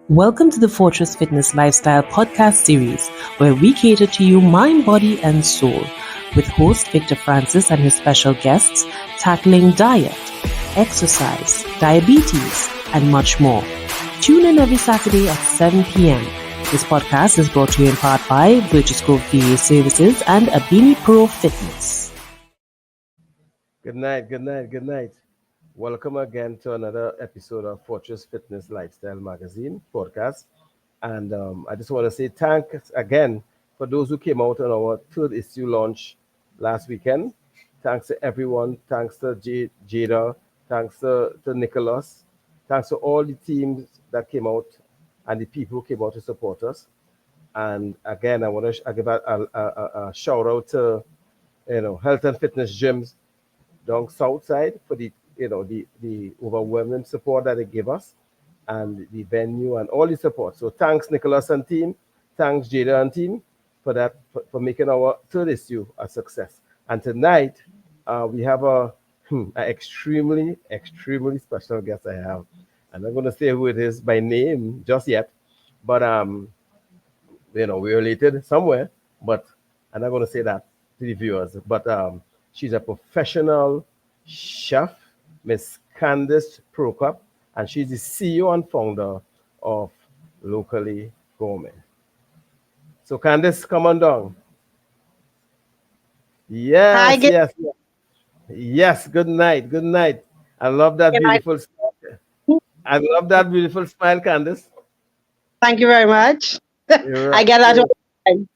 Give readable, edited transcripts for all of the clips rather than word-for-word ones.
Welcome to the Fortress Fitness Lifestyle podcast series, where we cater to you mind, body, and soul, with host Victor Francis and his special guests tackling diet, exercise, diabetes, and much more. Tune in every Saturday at 7 p.m. This podcast is brought to you in part by Virtus Grove VA Services and Abini Pro Fitness. Good night. Welcome again to another episode of Fortress Fitness Lifestyle Magazine podcast. And I just want to say thanks again for those who came out on our third issue launch last weekend. Thanks to everyone. Thanks to Jada. Thanks to Nicholas. Thanks to all the teams that came out and the people who came out to support us. And again, I want to give a shout out to health and fitness gyms down south side for the overwhelming support that they give us and the venue and all the support. So thanks Nicholas and team, thanks Jada and team for that for making our third issue a success. And tonight we have a extremely special guest I have. I'm not going to say who it is by name just yet, but we're related somewhere, but I'm not going to say that to the viewers. But she's a professional chef, Miss Candice Prokop, and she's the CEO and founder of Locally Gourmet. So Candice, come on down. Hi, Yes. Good night. I love that beautiful smile. I love that beautiful smile, Candice. Thank you very much. You're I get that all the time.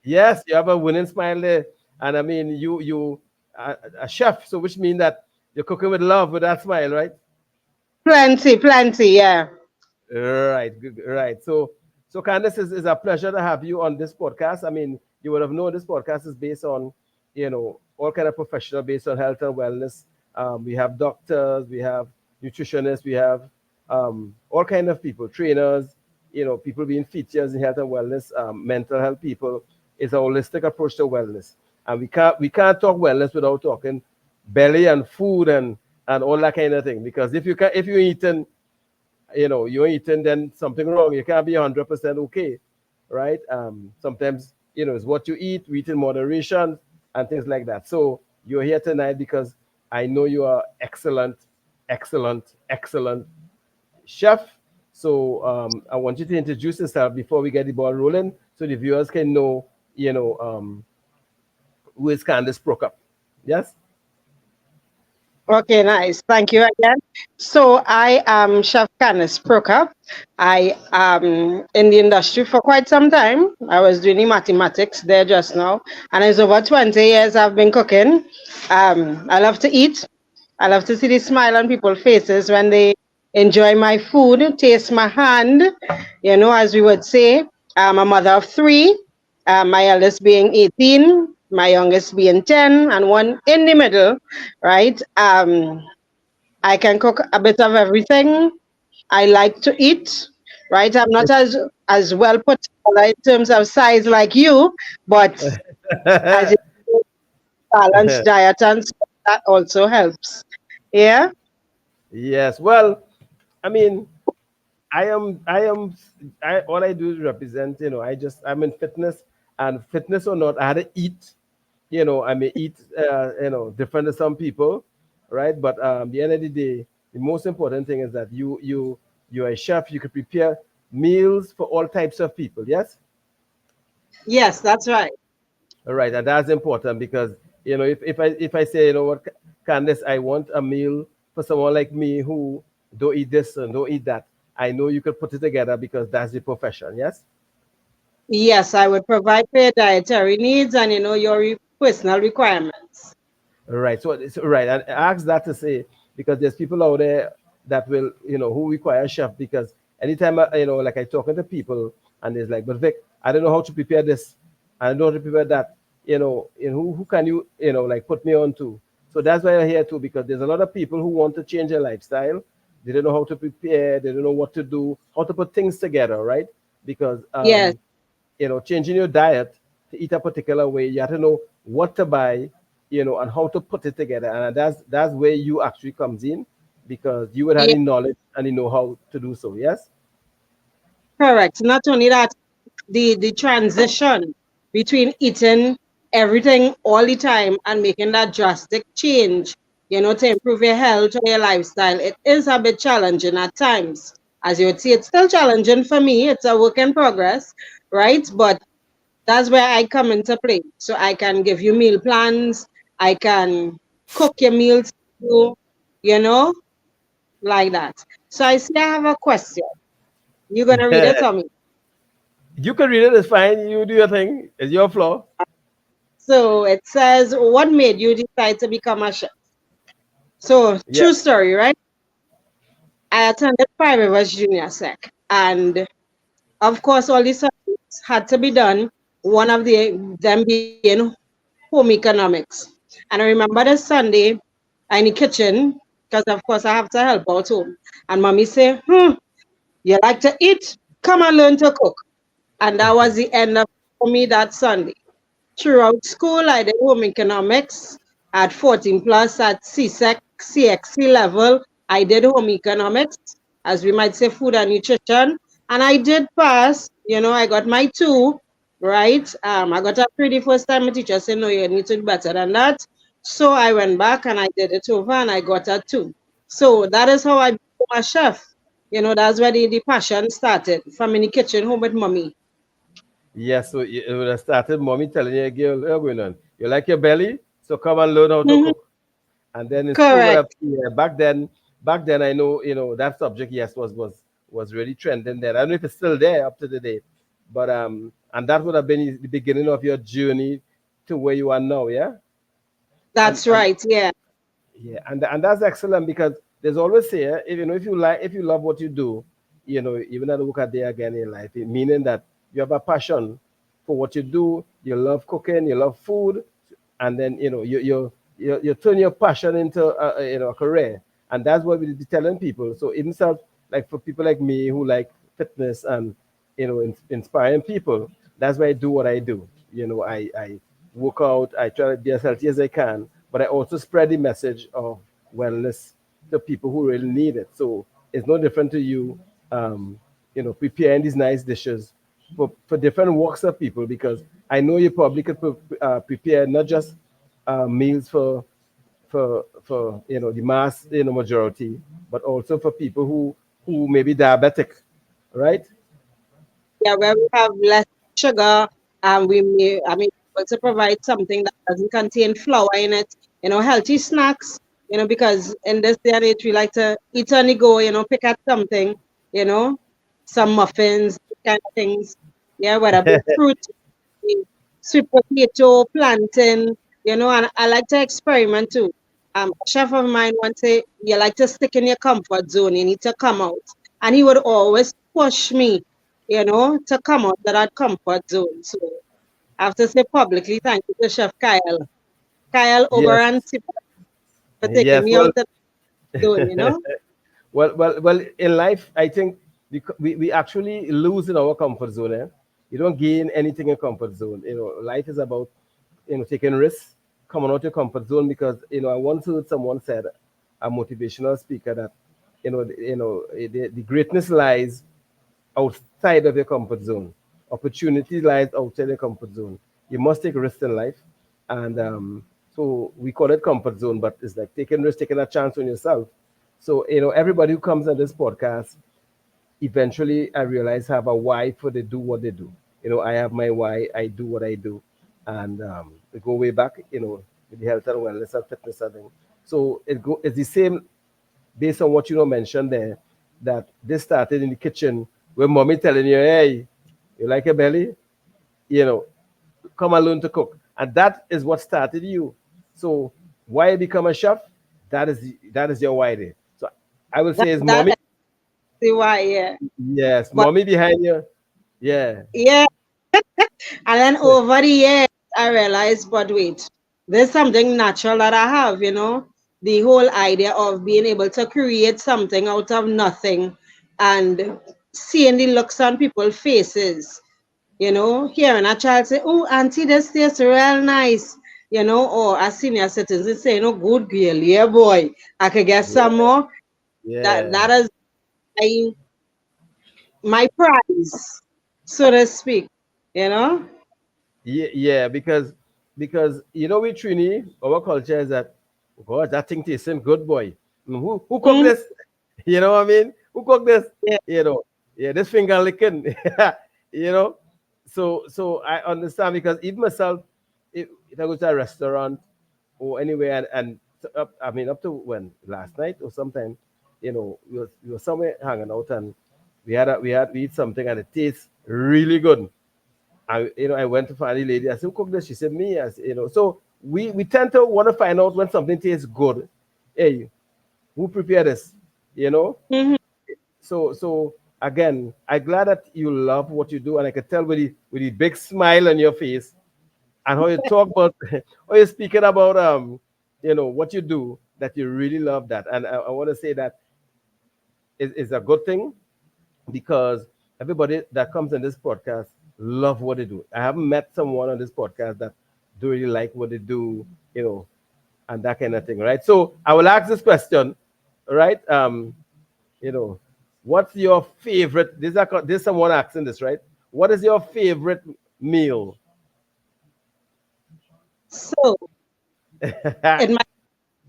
Yes, you have a winning smile there, and I mean you a chef, so which means that you're cooking with love with that smile, right? Plenty, yeah. Right, good, right. So Candice, is a pleasure to have you on this podcast. I mean, you would have known this podcast is based on, all kind of professional based on health and wellness. We have doctors, we have nutritionists, we have all kind of people, trainers, people being features in health and wellness, mental health people. It's a holistic approach to wellness, and we can't talk wellness without talking belly and food and all that kind of thing. Because if you're eating, you're eating, then something wrong. You can't be 100% okay, right? Sometimes it's what you eat, we eat in moderation, and things like that. So you're here tonight because I know you are excellent chef. So I want you to introduce yourself before we get the ball rolling, so the viewers can know, who is Candice Prokop. Yes. Okay, nice. Thank you again. So I am Chef Candice Prokop. I am in the industry for quite some time. I was doing the mathematics there just now, and it's over 20 years I've been cooking. I love to eat. I love to see the smile on people's faces when they enjoy my food, taste my hand. As we would say, I'm a mother of three, my eldest being 18, my youngest being 10, and one in the middle, right? I can cook a bit of everything. I like to eat, right? I'm not as well put together in terms of size like you, but as a balanced diet, and so that also helps. Yeah. Yes. Well, I mean, all I do is represent, I'm in fitness, and fitness or not, I had to eat, I may eat, different to some people, right? But the end of the day, the most important thing is that you're a chef, you could prepare meals for all types of people. Yes. Yes, that's right. All right. And that's important because, if I say, what, Candice, I want a meal for someone like me who don't eat this and don't eat that, I know you could put it together because that's the profession. Yes. Yes, I would provide for your dietary needs and your personal requirements. Right. So it's right. And I ask that to say because there's people out there that will, who require a chef because anytime like I talking to people and it's like, but Vic, I don't know how to prepare this. I don't know how to prepare that. And who can you, like put me on to? So that's why I'm here too, because there's a lot of people who want to change their lifestyle. They don't know how to prepare, they don't know what to do, how to put things together, right? Because Yes, changing your diet to eat a particular way, you have to know what to buy, and how to put it together. And that's where you actually comes in because you would have yes, the knowledge and the know-how to do so. Yes. Correct. Not only that, the transition between eating everything all the time and making that drastic change, to improve your health or your lifestyle, it is a bit challenging at times. As you would see, it's still challenging for me. It's a work in progress, right? But that's where I come into play. So I can give you meal plans. I can cook your meals, you know, like that. So I see I have a question. You're gonna read it to me. You can read it, it's fine. You do your thing. It's your floor. So it says, what made you decide to become a chef? So Yeah. true story, right? I attended Five Rivers Junior Sec, and of course, all these subjects had to be done. One of them being home economics. And I remember this Sunday, I'm in the kitchen because of course I have to help out home. And mommy say, you like to eat? Come and learn to cook. And that was the end of for me that Sunday. Throughout school, I did home economics at 14 plus at CSEC, CXC level. I did home economics, as we might say, food and nutrition. And I did pass, I got my two, right? I got a three the first time. My teacher said, no, you need to do better than that. So I went back and I did it over and I got a two. So that is how I became a chef. That's where the passion started from in the kitchen home with mommy. Yes, so it would have started mommy telling you, girl, you're going on. You like your belly? So come and learn how to Mhm. cook. And then in school, Correct. yeah, back then, I know, that subject, yes, was really trending there. I don't know if it's still there up to the date, but and that would have been the beginning of your journey to where you are now, yeah. And That's right. Yeah. yeah, and that's excellent because there's always say, if you love what you do, even at look at there again in life, meaning that you have a passion for what you do, you love cooking, you love food, and then you turn your passion into a career, and that's what we be telling people. So even so, like for people like me who like fitness and inspiring people, that's why I do what I do. I work out, I try to be as healthy as I can, but I also spread the message of wellness to people who really need it. So it's no different to you, preparing these nice dishes for different walks of people, because I know you probably could prepare not just meals for the mass majority, but also for people who may be diabetic, right? Yeah, where we have less sugar, and able to provide something that doesn't contain flour in it, healthy snacks, because in this day and age, we like to eat on the go, pick at something, you know, some muffins, kind of things. Yeah, whether it be fruit, sweet potato, plantain, and I like to experiment too. A chef of mine once say, you like to stick in your comfort zone, you need to come out. And he would always push me, to come out of that comfort zone. So I have to say publicly, thank you to Chef Kyle. Kyle Yes, Oberon for taking yes. me out of the zone. Well, in life, I think we actually lose in our comfort zone. Eh? You don't gain anything in comfort zone. Life is about taking risks, coming out your comfort zone. Because I once heard someone said, a motivational speaker, that the greatness lies outside of your comfort zone. Opportunity lies outside your comfort zone. You must take risks in life, and so we call it comfort zone, but it's like taking risk, taking a chance on yourself. So everybody who comes on this podcast, eventually I realize have a why for they do what they do. I have my why. I do what I do, and we go way back. With the health and wellness and fitness and thing. So it's the same based on what mentioned there, that this started in the kitchen where mommy telling you, hey, you like a belly? You know, come and learn to cook. And that is what started you. So why become a chef? That is your why there. So I would say it's That mommy. is why, yeah. Yes, But mommy behind you. Yeah. yeah, and then over the years, I realized, but wait, there's something natural that I have, the whole idea of being able to create something out of nothing and seeing the looks on people's faces, hearing a child say, oh, auntie, this tastes real nice, or a senior citizen saying, oh, good girl, yeah, boy, I could get some Yeah. more. That Yeah. that is, I my prize, so to speak. You know. Yeah, because you know with Trini, our culture is that God, that thing tastes good, boy. Who cooked Mm, this? You know what I mean? Who cooked this? yeah. You know, yeah, this finger licking. You know, so I understand because even myself, if I go to a restaurant or anywhere I mean up to when last night or sometime, we were somewhere hanging out and we eat something and it tastes really good. I went to find the lady. I said, "Who cooked this?" She said, "Me." So we tend to want to find out when something tastes good. Hey, who prepared this? You know. Mhm. So again, I'm glad that you love what you do, and I can tell with the big smile on your face and how you talk about, how you're speaking about what you do, that you really love that. And I want to say that is a good thing because everybody that comes in this podcast love what they do. I haven't met someone on this podcast that do really like what they do, and that kind of thing, right? So I will ask this question, right? You know, what's your favorite? This someone asking this, right? What is your favorite meal? So it might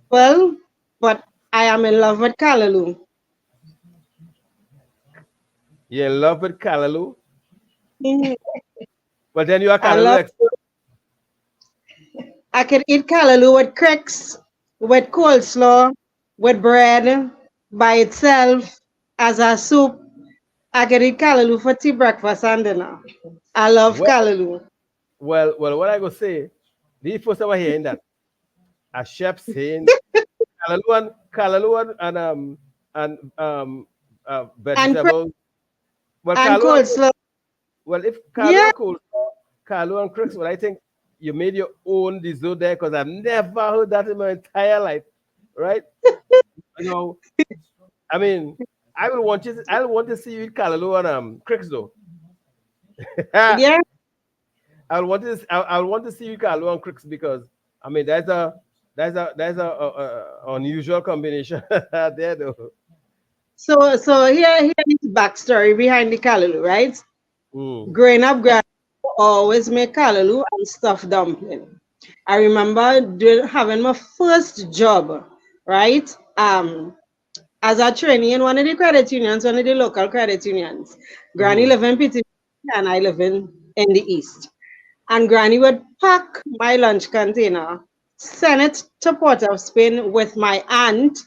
well, but I am in love with Callaloo. You're in love with Callaloo, Mhm. but then you are I Callaloo love. expert. I could eat Callaloo with cricks, with coleslaw, with bread, by itself, as a soup. I could eat Callaloo for tea, breakfast, and dinner. I love Well, Callaloo. well, what I go say, the first time I hearing that, a chef saying Kalaluan and And cri- vegetables. Well, and Kalu and coleslaw. well, if Kalu Yeah, and Cool, Kalu and Cricks, well, I think you made your own dessert there because I've never heard that in my entire life, right? You know, I mean, I want to see you eat Kalalu and Cricks though. I yeah. I want to see you Kalu and Cricks because I mean that's a unusual combination there though. So here is backstory behind the Callaloo, right? Mm. Growing up, grandma always make Callaloo and stuffed dumpling. I remember having my first job, right? As a trainee in one of the credit unions, one of the local credit unions. Granny Mm-hmm. live in Pittsburgh and I live in the east. And Granny would pack my lunch container, send it to Port of Spain with my aunt,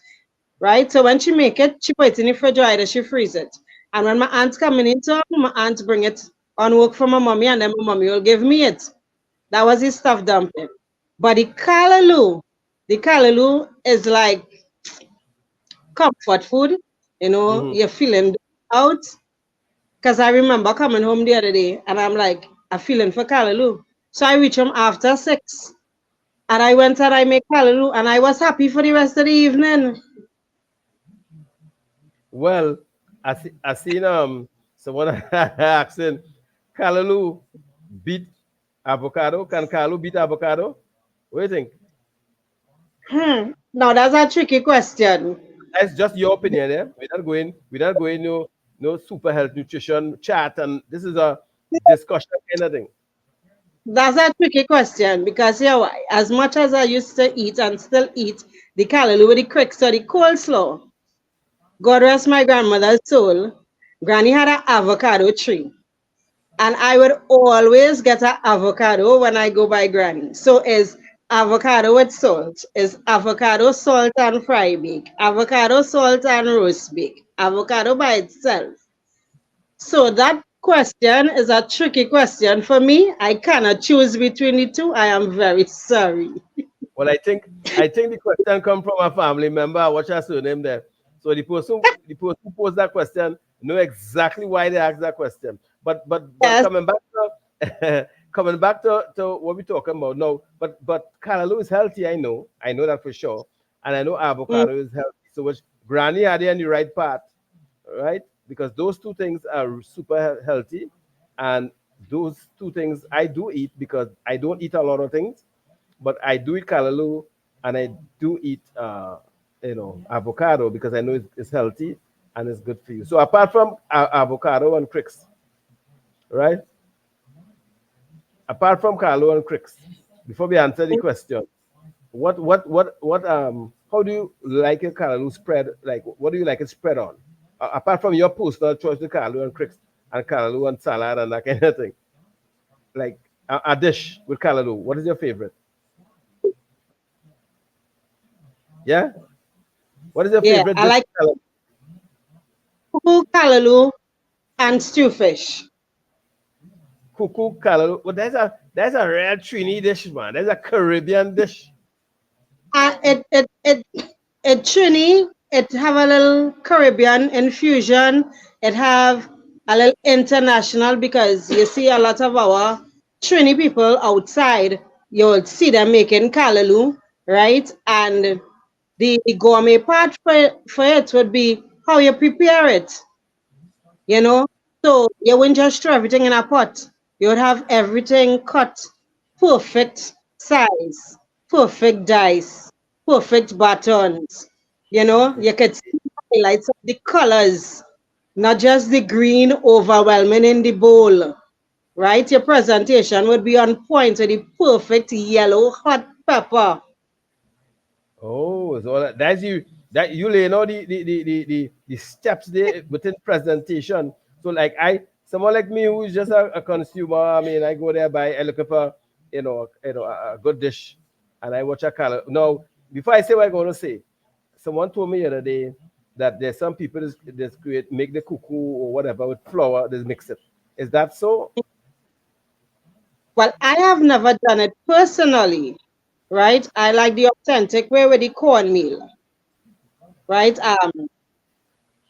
right? So when she make it, she put it in the refrigerator, she freeze it. And when my aunt's coming in town, my aunt bring it on work for my mommy, and then my mommy will give me it. That was his stuffed dumpling. But the callaloo is like comfort food. Mm-hmm. You're feeling out. Because I remember coming home the other day and I'm like, I'm feeling for callaloo. So I reach home after 6 and I went and I make callaloo and I was happy for the rest of the evening. Well, I seen someone asking Kalalu beat avocado. Can Kalu beat avocado? What do you think? Now that's a tricky question. That's just your opinion, yeah. We're not going no super health nutrition chat, and this is a discussion kind of thing. That's a tricky question because as much as I used to eat and still eat the callaloo with the cricks or the coleslaw, God rest my grandmother's soul, Granny had an avocado tree. And I would always get an avocado when I go by Granny. So is avocado with salt, is avocado salt and fry bake, avocado salt and roast bake, avocado by itself. So that question is a tricky question for me. I cannot choose between the two. I am very sorry. Well, I think the question come from a family member. Watch her surname there. So the person who posed that question know exactly why they asked that question. But Yes. coming back to coming back to what we're talking about now. But callaloo is healthy. I know that for sure, and I know Mm, avocado is healthy. So which Granny had you on the right path, right? Because those two things are super healthy, and those two things I do eat because I don't eat a lot of things, but I do eat callaloo and I do eat avocado because I know it's healthy and it's good for you. So apart from avocado and cricks, right? Apart from Carlo and cricks, before we answer the question, how do you like your callaloo spread? Like, what do you like it spread on? Apart from your personal choice, the callaloo and cricks and callaloo and salad and that kind of thing. Like a dish with callaloo. What is your favorite? Yeah. What is your Yeah, favorite I dish like with callaloo? cuckoo, callaloo, and stew fish. Cuckoo callaloo. Well, that's a rare Trini dish, man. That's a Caribbean dish. It Trini, it have a little Caribbean infusion. It have a little international because you see a lot of our Trini people outside. You'll see them making callaloo, right? And the gourmet part for it would be how you prepare it, you know. So you wouldn't just throw everything in a pot. You would have everything cut perfect size, perfect dice, perfect buttons. You know, you could see the highlights of the colors, not just the green overwhelming in the bowl, right? Your presentation would be on point with the perfect yellow hot pepper. Oh, so that's you that you lay know the steps there within presentation. So like someone like me who's just a consumer, I mean I go there I look for a good dish and I watch a color. Now before I say what I'm gonna say, someone told me the other day that there's some people that create make the cuckoo or whatever with flour, they mix it. Is that so? Well, I have never done it personally, right? I like the authentic way with the cornmeal, right?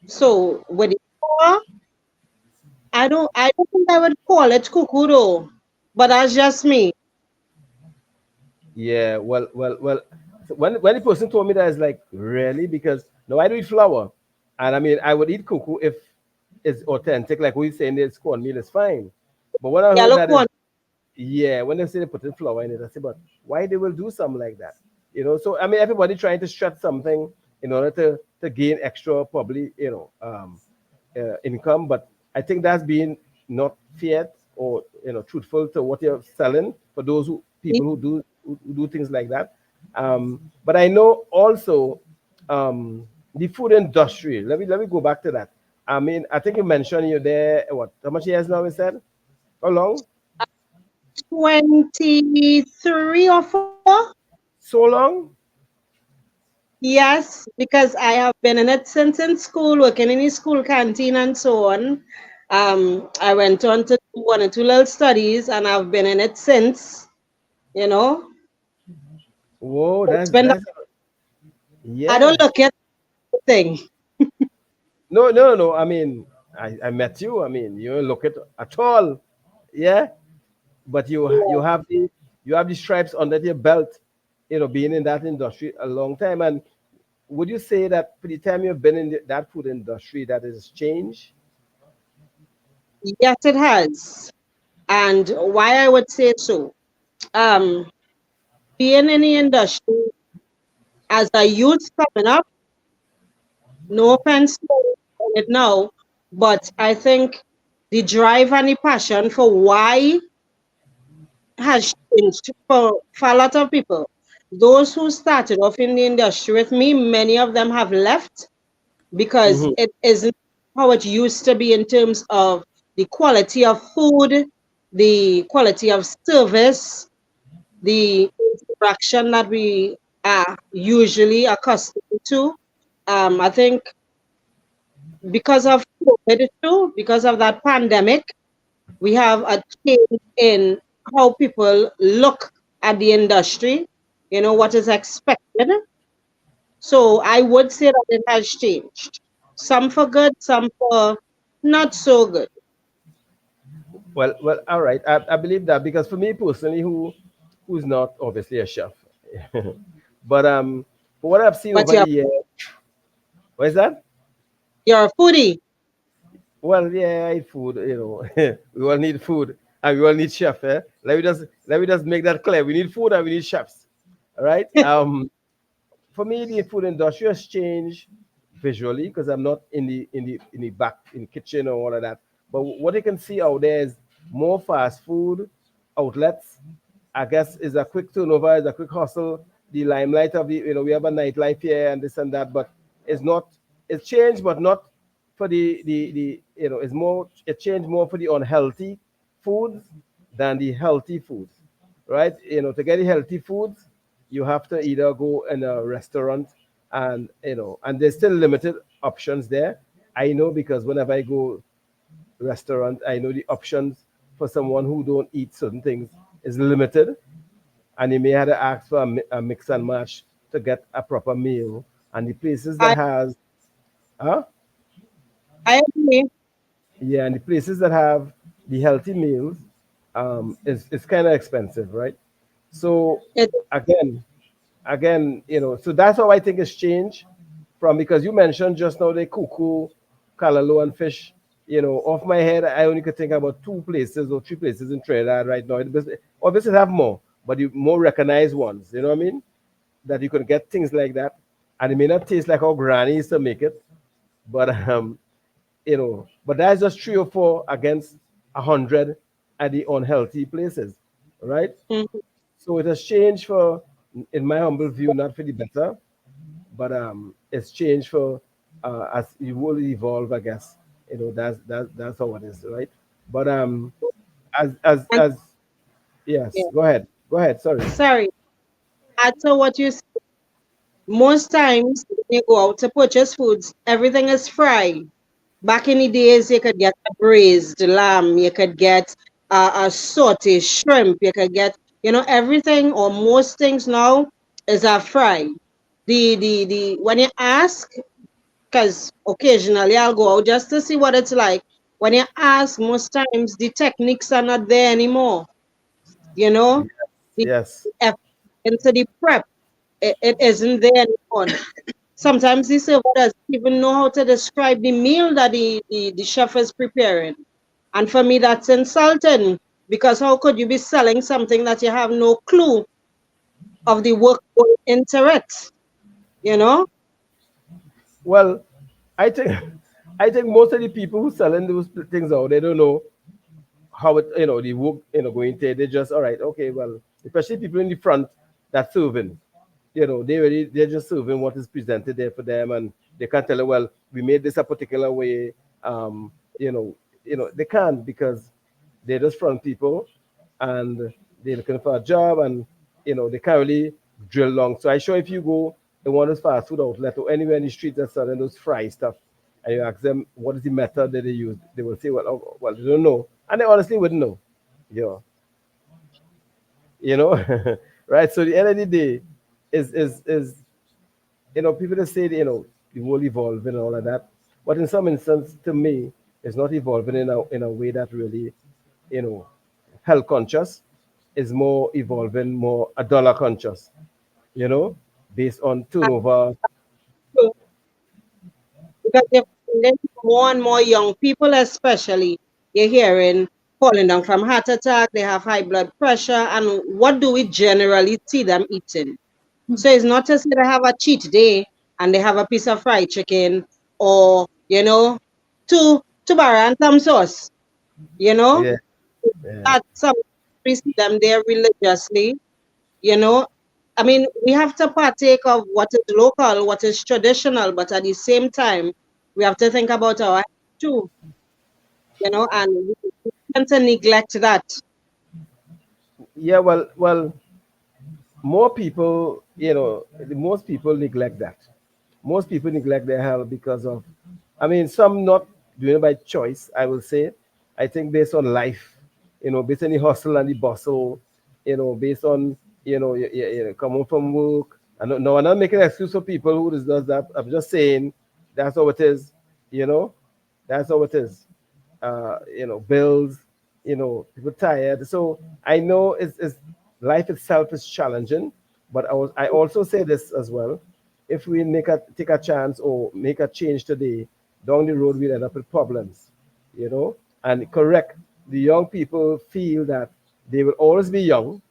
So with the flour, I don't think I would call it cuckoo though, but that's just me. Yeah, well. So when the person told me that, it's like really because no, I do eat flour, and I mean I would eat cuckoo if it's authentic, like we saying it's cornmeal is fine. But when I heard Yellow that is corn. yeah, when they say they put in flour in it, I say, but why they will do something like that? So I mean everybody trying to stretch something in order to gain extra probably income, but I think that's being not fair or truthful to what you're selling for those people who do things like that. But I know also the food industry. Let me go back to that. I mean, I think you mentioned you're there. What? How much years now? We said how long? 23 or 4. So long? Yes, because I have been in it since in school, working in the school canteen and so on. I went on to do 1 or 2 little studies, and I've been in it since. You know, Whoa, it's that's been. that's I yeah. don't look at the thing. No, no, no. I mean, I met you. I mean, you don't look at all. Yeah, but you have the stripes under your belt, being in that industry a long time. And would you say that for the time you've been in that food industry, that has changed? Yes, it has. And why I would say so. Um, Being in the industry as a youth coming up, no offense to it now, but I think the drive and the passion for why has changed for a lot of people. Those who started off in the industry with me, many of them have left because Hmm. it isn't how it used to be in terms of the quality of food, the quality of service, the interaction that we are usually accustomed to. I think because of COVID too, because of that pandemic, we have a change in how people look at the industry, what is expected. So I would say that it has changed. Some for good, some for not so good. Well, all right. I believe that because for me personally, who's not obviously a chef, but for what I've seen But over the years, what is that? you're a foodie. Well, yeah, I eat food. We all need food, and we all need chef. Let me just make that clear. We need food, and we need chefs. All right. For me, the food industry has changed visually because I'm not in the back in the kitchen or all of that. But what you can see out there is more fast food outlets. I guess is a quick turnover, is a quick hustle. The limelight of the we have a nightlife here and this and that, but it's not. It's changed, but not for the it's more it changed more for the unhealthy foods than the healthy foods, right? To get the healthy foods, you have to either go in a restaurant and and there's still limited options there. I know because whenever I go restaurant, I know the options for someone who don't eat certain things is limited, and you may have to ask for a mix and match to get a proper meal. And the places that I has, huh? I agree. Yeah, and the places that have the healthy meals, is kind of expensive, right? So It, again, so that's how I think it's changed from because you mentioned just now the cuckoo, callaloo, and fish. Off my head, I only could think about two places or three places in Trinidad right now. Obviously, have more, but the more recognized ones. You know what I mean? That you could get things like that, and it may not taste like how Granny used to make it, but but that's just three or four against 100 at the unhealthy places, right? Mhm. So it has changed for, in my humble view, not for the better, but it's changed for as you will evolve, I guess. That's how it is, right? But And as yes, yeah, go ahead, go ahead. Sorry. sorry. Add to what you said. Most times when you go out to purchase foods, everything is fried. Back in the days, you could get a braised lamb, you could get a sauté shrimp, you could get, everything or most things now is a fry. The when you ask, because occasionally I'll go out just to see what it's like. When you ask, most times the techniques are not there anymore. You know, the Yes. effort into the prep, it isn't there anymore. Sometimes the server doesn't even know how to describe the meal that the chef is preparing. And for me, that's insulting because how could you be selling something that you have no clue of the work going into it? You know? Well, I think I think most of the people who selling those things out, they don't know how it the work going to. They just all right, okay, well, especially people in the front that serving. They're just serving what is presented there for them, and they can't tell you, well, we made this a particular way. Um, they can't because they're just front people, and they're looking for a job, and they can't really drill long. So I sure if you go in one of those fast food outlet or anywhere in the street that's selling those fry stuff, and you ask them what is the method that they use, they will say, well, well, they don't know, and they honestly wouldn't know. Yeah, you know, right? So the end of the day is people that say, the world evolving and all of that. But in some instance, to me, it's not evolving in a way that really, you know, health conscious. Is more evolving, more a dollar conscious, you know, based on turnover. Because you're finding more and more young people, especially, you're hearing falling down from heart attack, they have high blood pressure, and what do we generally see them eating? So it's not to say they have a cheat day and they have a piece of fried chicken or, two bar and some sauce, you know, Yeah, yeah. that some we see them there religiously, you know. I mean, we have to partake of what is local, what is traditional, but at the same time, we have to think about our health too, and we tend to neglect that. Yeah, well, more people, most people neglect that. Most people neglect their health because of, I mean, some not doing it by choice, I will say. I think based on life, based on the hustle and the bustle, based on, coming from work. And no, I'm not making an excuse for people who does that. I'm just saying that's how it is, you know, that's how it is. Bills, people tired. So I know it's life itself is challenging, but I also say this as well. If we take a chance or make a change today, down the road we'll end up with problems, and correct. The young people feel that they will always be young,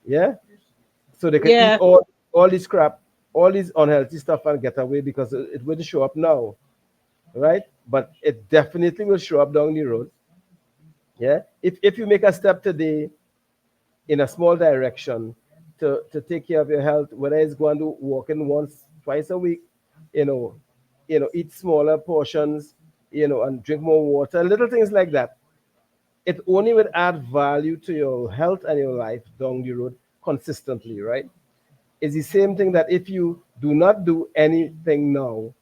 yeah, so they can eat Yeah, all this crap, all these unhealthy stuff and get away because it wouldn't show up now, right? But it definitely will show up down the road. Yeah. If you make a step today in a small direction to take care of your health, whether it's going to walking once, twice a week, you know, eat smaller portions, and drink more water, little things like that. It only would add value to your health and your life down the road consistently, right? It's the same thing that if you do not do anything now,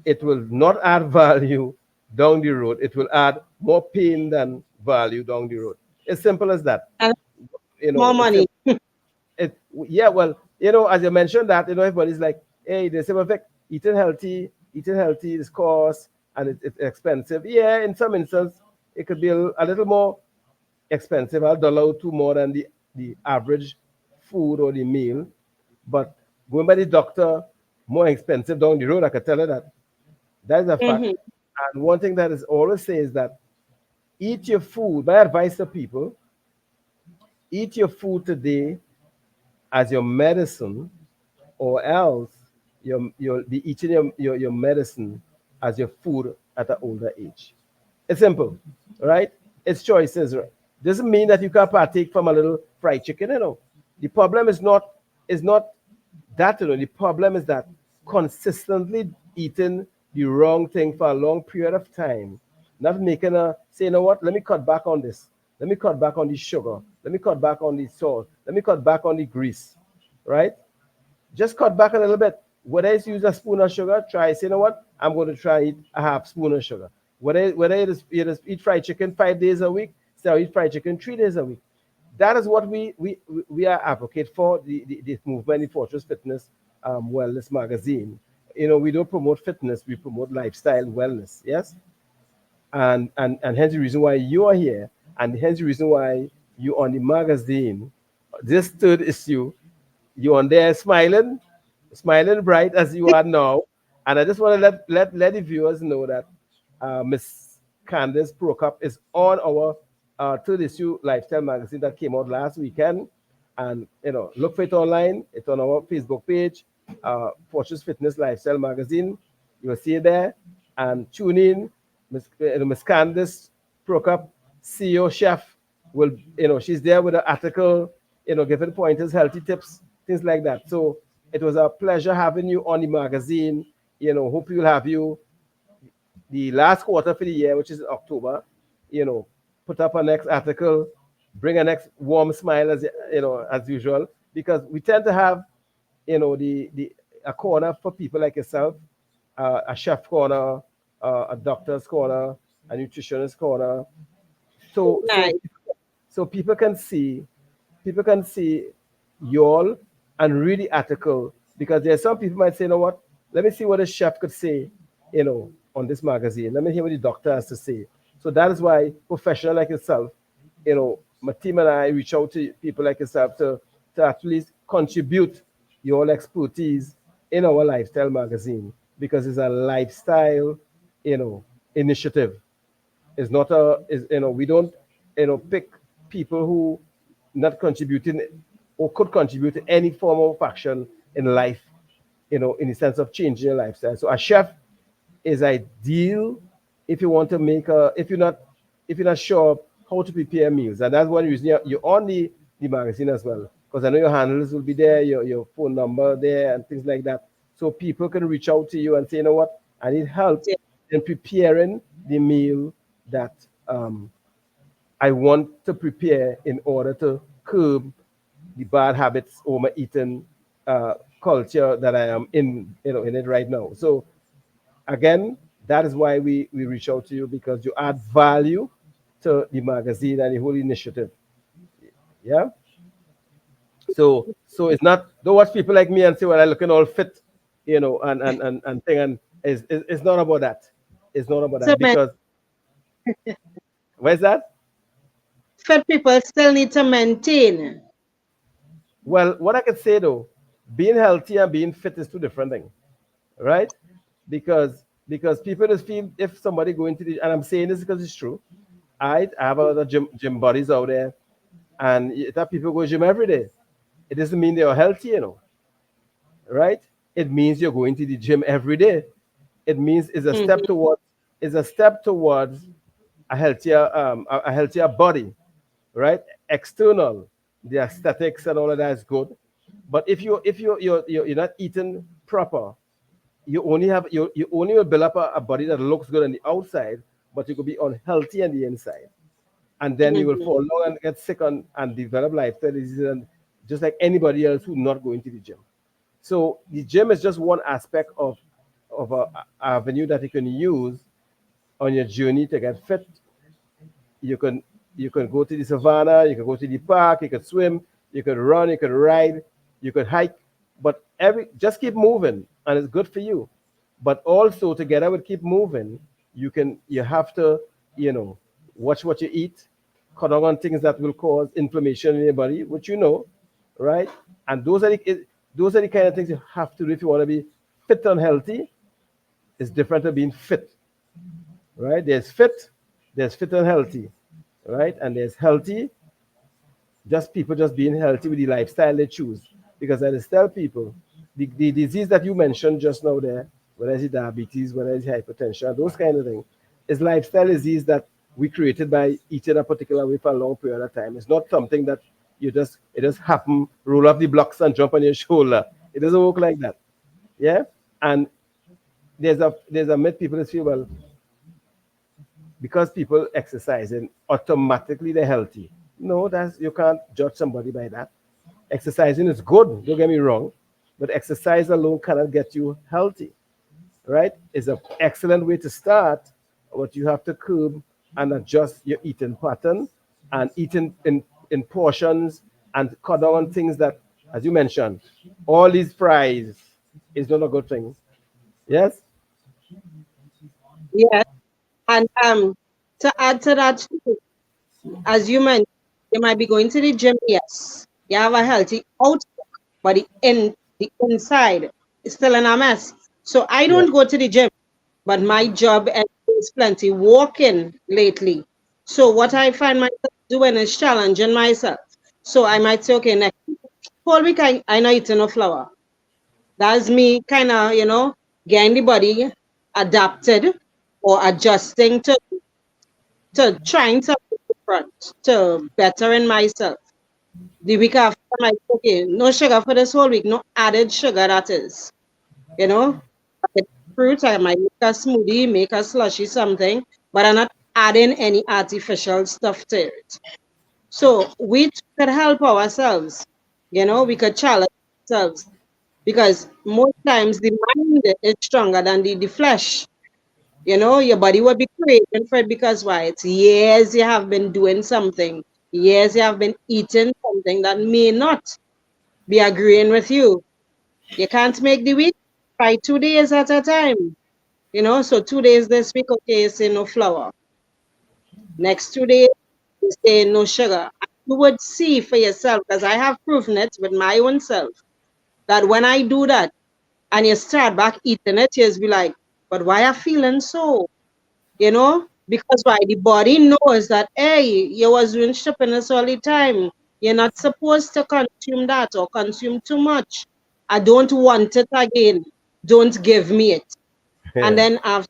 it will not add value down the road. It will add more pain than value down the road. It's simple as that. And more It's money. it yeah, well, as you mentioned that, everybody's like, hey, they say, perfect, eating healthy is cost and it's expensive. Yeah, in some instances it could be a little more expensive, $1 or two more than the average food or the meal. But going by the doctor, more expensive down the road, I can tell you that. That is a fact. Hmm. And one thing that is always say is that eat your food. My advice to people: eat your food today as your medicine, or else you'll be eating your medicine as your food at an older age. It's simple, right? It's choices. Right? Doesn't mean that you can partake from a little fried chicken. The problem is not that. The problem is that consistently eating the wrong thing for a long period of time, not making a say, what, let me cut back on this. Let me cut back on the sugar. Let me cut back on the salt. Let me cut back on the grease, right? Just cut back a little bit. Whether it's use a spoon of sugar, try say, what, I'm going to try eat a half spoon of sugar. Whether it is eat fried chicken 5 days a week, so eat fried chicken 3 days a week. That is what we are advocate for, the movement, the Fortress Fitness Wellness Magazine. We don't promote fitness, we promote lifestyle wellness. Yes, and hence the reason why you are here, and hence the reason why you on the magazine. This third issue, you on there smiling bright as you are now. And I just want to let the viewers know that Miss Candace Prokop is on our third issue lifestyle magazine that came out last weekend. And look for it online. It's on our Facebook page, Fortress Fitness Lifestyle Magazine. You will see it there. And tune in. Miss Candace Prokop, CEO chef, will she's there with an article, giving pointers, healthy tips, things like that. So it was a pleasure having you on the magazine. Hope we'll have you the last quarter for the year, which is October. Put up a next article, bring a next warm smile as usual, because we tend to have the a corner for people like yourself, a chef corner, a doctor's corner, a nutritionist corner. So Nice. so so people can see you all and read the article, because there's some people might say, what, let me see what a chef could say, on this magazine. Let me hear what the doctor has to say. So that is why professional like yourself, my team and I reach out to people like yourself to actually contribute your expertise in our lifestyle magazine, because it's a lifestyle, initiative. It's not we don't, pick people who not contributing or could contribute to any form of action in life, in the sense of changing your lifestyle. So a chef is ideal if you want to if you're not sure how to prepare meals. And that's one reason you're on the magazine as well. Because I know your handles will be there, your phone number there and things like that. So people can reach out to you and say, what, I need help Yeah. in preparing the meal that I want to prepare in order to curb the bad habits or my eating culture that I am in it right now. So again, that is why we reach out to you, because you add value to the magazine and the whole initiative. Yeah. So it's not, don't watch people like me and say, well, I'm looking all fit, and thing, and it's not about that. It's not about So that, many because where's that? fat people still need to maintain. Well, what I can say though, being healthy and being fit is two different things, right? Because people just feel, if somebody going to the, and I'm saying this because it's true. I have a lot of gym buddies out there, and that people go gym every day. It doesn't mean they are healthy, right? it means you're going to the gym every day. It means it's a step towards a healthier body, right? External, the aesthetics and all of that is good. But if you're not eating proper, you only will build up a body that looks good on the outside, but you could be unhealthy on the inside. And then you will fall down and get sick and develop lifestyle diseases, and just like anybody else who's not going to the gym. So the gym is just one aspect of a avenue that you can use on your journey to get fit. You can go to the savannah, you can go to the park, you can swim, you can run, you can ride, you can hike, but every just keep moving, and it's good for you. But also together with keep moving, you have to, you know, watch what you eat, cut down on things that will cause inflammation in your body, which you know, right? And those are the kind of things you have to do if you want to be fit and healthy. It's different than being fit, right? There's fit and healthy, right? And there's healthy, just people just being healthy with the lifestyle they choose. Because I just tell people, the disease that you mentioned just now there, whether it's diabetes, whether it's hypertension, those kind of things, is lifestyle disease that we created by eating a particular way for a long period of time. It's not something that it just happen, roll up the blocks and jump on your shoulder. It doesn't work like that. Yeah? And there's a myth people just feel, well, because people exercising automatically they're healthy. No, that's you can't judge somebody by that. Exercising is good, don't get me wrong, but exercise alone cannot get you healthy, right? It's an excellent way to start, but you have to curb and adjust your eating pattern and eating in portions and cut down on things that, as you mentioned, all these fries is not a good thing. Yes? Yes. And to add to that, as you mentioned, you might be going to the gym, yes. You have a healthy outlook, but the inside is still in a mess. So I Yeah. don't go to the gym, but my job is plenty walking lately. So what I find myself doing is challenging myself. So I might say, okay, next whole week I not eating no flour. That's me kind of, getting the body adapted or adjusting to trying something different, to bettering myself. The week after, I'm like, okay, no sugar for this whole week, no added sugar, that is. You know, I get fruit, I might make a smoothie, make a slushy, something, but I'm not adding any artificial stuff to it. So we could help ourselves, we could challenge ourselves because most times the mind is stronger than the flesh. Your body will be craving for it because why? It's years you have been doing something, years you have been eating something that may not be agreeing with you. You can't make the week, try 2 days at a time. So 2 days this week, okay, you say no flour. Next 2 days, you say no sugar. And you would see for yourself, because I have proven it with my own self, that when I do that and you start back eating it, you'll be like, but why are you feeling so? Because why the body knows that, hey, you was doing stupidness all the time. You're not supposed to consume that or consume too much. I don't want it again. Don't give me it. And Yeah. then after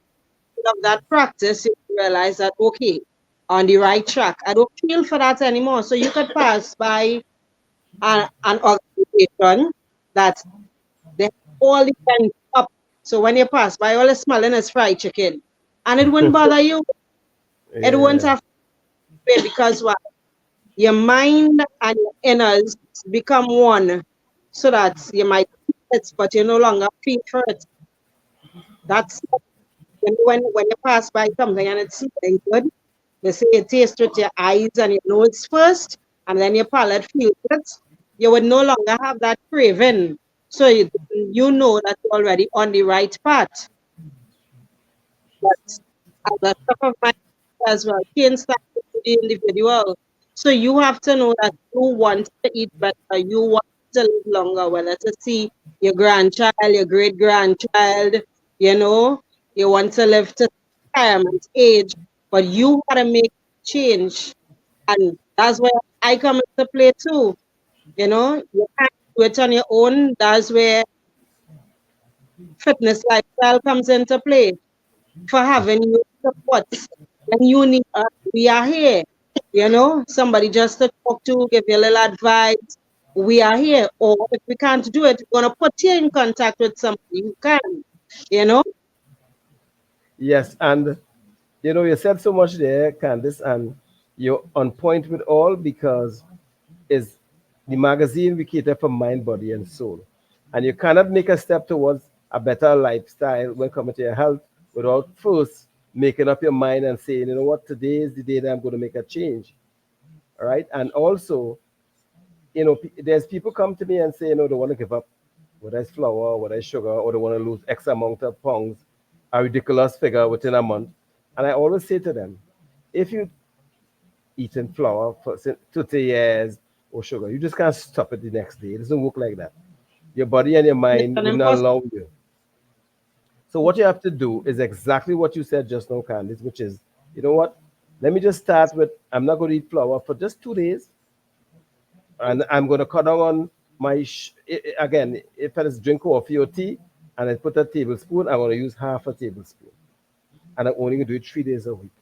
that practice, you realize that, okay, on the right track. I don't feel for that anymore. So you could pass by an organization that they have all the time up. So when you pass by, all the smelling is fried chicken. And it wouldn't bother you. It won't Yeah. have to be because what? Your mind and your innards become one. So that you might eat it, but you no longer feel for it. That's when you pass by something and it's smelling good, they say you taste with your eyes and your nose first, and then your palate feels it. You would no longer have that craving. So you know that you're already on the right path. But as a top of mind as well, change that to the individual. So you have to know that you want to eat better, you want to live longer, whether to see your grandchild, your great grandchild, you know, you want to live to retirement age, but you gotta make change. And that's where I come into play too. You can't do it on your own. That's where fitness lifestyle comes into play for having you supports. And you need, we are here, somebody just to talk to, give you a little advice. We are here. Or if we can't do it, we're going to put you in contact with somebody who can, you know. Yes, and you said so much there, Candice, and you're on point with all because is the magazine we cater for mind, body, and soul. And you cannot make a step towards a better lifestyle when coming to your health without first making up your mind and saying, you know what, today is the day that I'm going to make a change. All right. And also, there's people come to me and say, they want to give up, whether it's flour, whether it's sugar, or they want to lose X amount of pounds, a ridiculous figure within a month. And I always say to them, if you eating flour for 30 years or sugar, you just can't stop it the next day. It doesn't work like that. Your body and your It's mind an will not impossible. allow you. So what you have to do is exactly what you said just now, Candice, which is, you know what? Let me just start with I'm not going to eat flour for just 2 days, and I'm going to cut down on my again. If I just drink coffee or tea, and I put a tablespoon, I'm going to use half a tablespoon, and I'm only going to do it 3 days a week.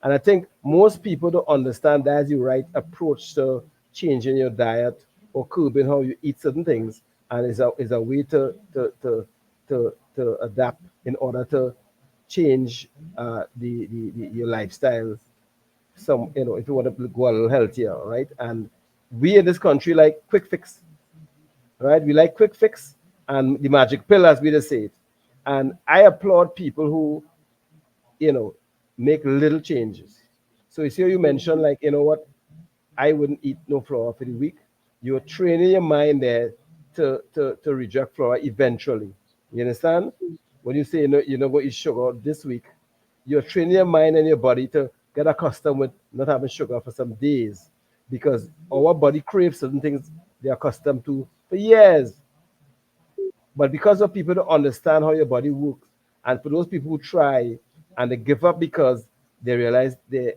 And I think most people don't understand that's the right approach to changing your diet or curbing how you eat certain things, and is a way to adapt in order to change your lifestyle. Some if you want to go a little healthier, right? And we in this country like quick fix, right? We like quick fix and the magic pill, as we just say it. And I applaud people who you know, make little changes. So you see how you mentioned, like, you know what, I wouldn't eat no flour for the week. You're training your mind there to reject flour eventually. You understand? When you say you're not going to eat sugar this week, you're training your mind and your body to get accustomed with not having sugar for some days because our body craves certain things they're accustomed to for years. But because of people don't understand how your body works, and for those people who try and they give up because they realize their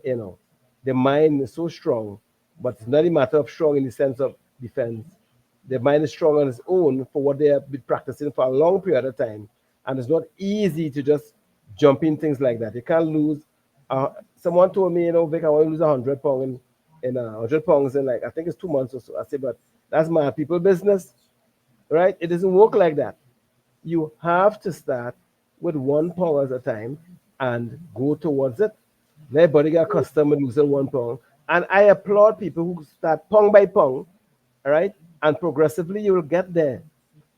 mind is so strong, but it's not a matter of strong in the sense of defense. Their mind is strong on its own for what they have been practicing for a long period of time. And it's not easy to just jump in things like that. You can't lose. Someone told me, Vic, I want to lose 100 pounds in 100 pounds in like I think it's 2 months or so. I said, but that's my people business, right? It doesn't work like that. You have to start with 1 pound at a time and go towards it. Let body get accustomed to losing 1 pound. And I applaud people who start pound by pound, all right? And progressively you will get there.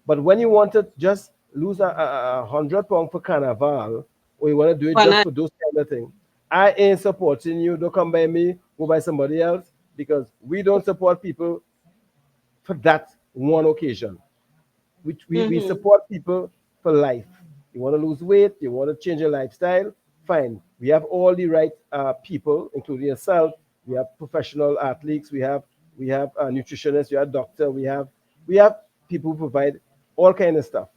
But when you want to just lose a 100 pound for carnival, or you want to do it When just I, for those kind of things, I ain't supporting you. Don't come by me, go by somebody else, because we don't support people for that one occasion. We mhm. support people for life. You want to lose weight, you want to change your lifestyle, fine. We have all the right people, including yourself. We have professional athletes. We have nutritionists. We have doctor. We have people who provide all kind of stuff.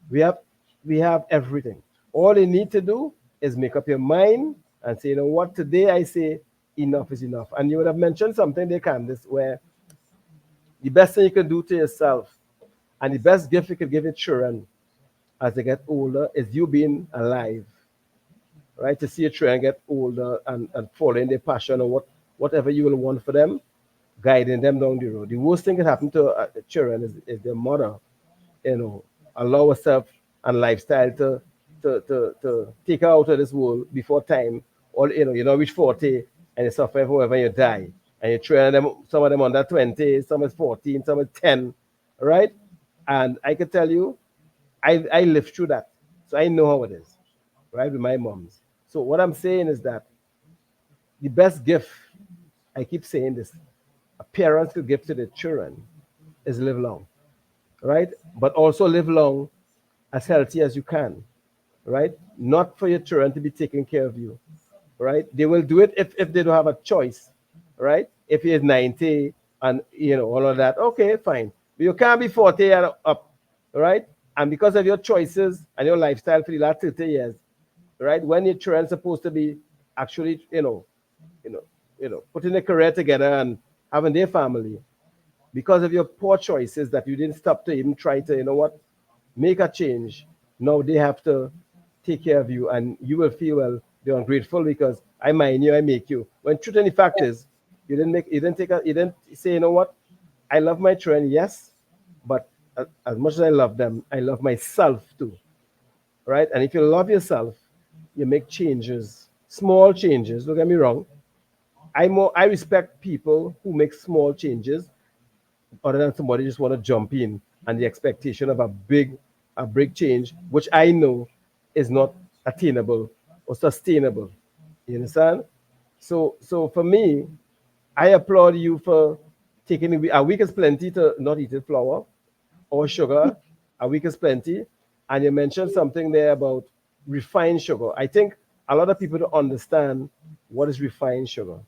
We have everything. All you need to do is make up your mind and say, you know what, today I say enough is enough. And you would have mentioned something there, Candice, where the best thing you can do to yourself and the best gift you can give your children as they get older is you being alive, right? To see your children get older and following their passion or whatever you will want for them, guiding them down the road. The worst thing that happen to children is their mother, allow herself and lifestyle to take her out of this world before time, or reach 40 and you suffer forever and you die. And you train them, some of them under 20, some is 14, some is 10, right? And I can tell you, I lived through that. So I know how it is, right, with my moms. So what I'm saying is that the best gift, I keep saying this, a parent could give to their children is live long, right? But also live long as healthy as you can, right? Not for your children to be taking care of you, right? They will do it if they don't have a choice, right? If he is 90 and all of that, okay, fine. But you can't be 40 and up, right? And because of your choices and your lifestyle for the last 30 years, right? When your children supposed to be actually, you know, putting a career together and having their family, because of your poor choices that you didn't stop to even try to, make a change, Now they have to take care of you, and you will feel, well, they're ungrateful because I mind you, I make you. When truth and the fact is, you didn't say, you know what, I love my children, yes, but as much as I love them, I love myself too, right? And if you love yourself, you make changes, small changes. Don't get me wrong. I respect people who make small changes other than somebody just want to jump in and the expectation of a big change, which I know is not attainable or sustainable. You understand? So for me, I applaud you for taking a week is plenty to not eat flour or sugar. A week is plenty. And you mentioned something there about refined sugar. I think a lot of people don't understand what is refined sugar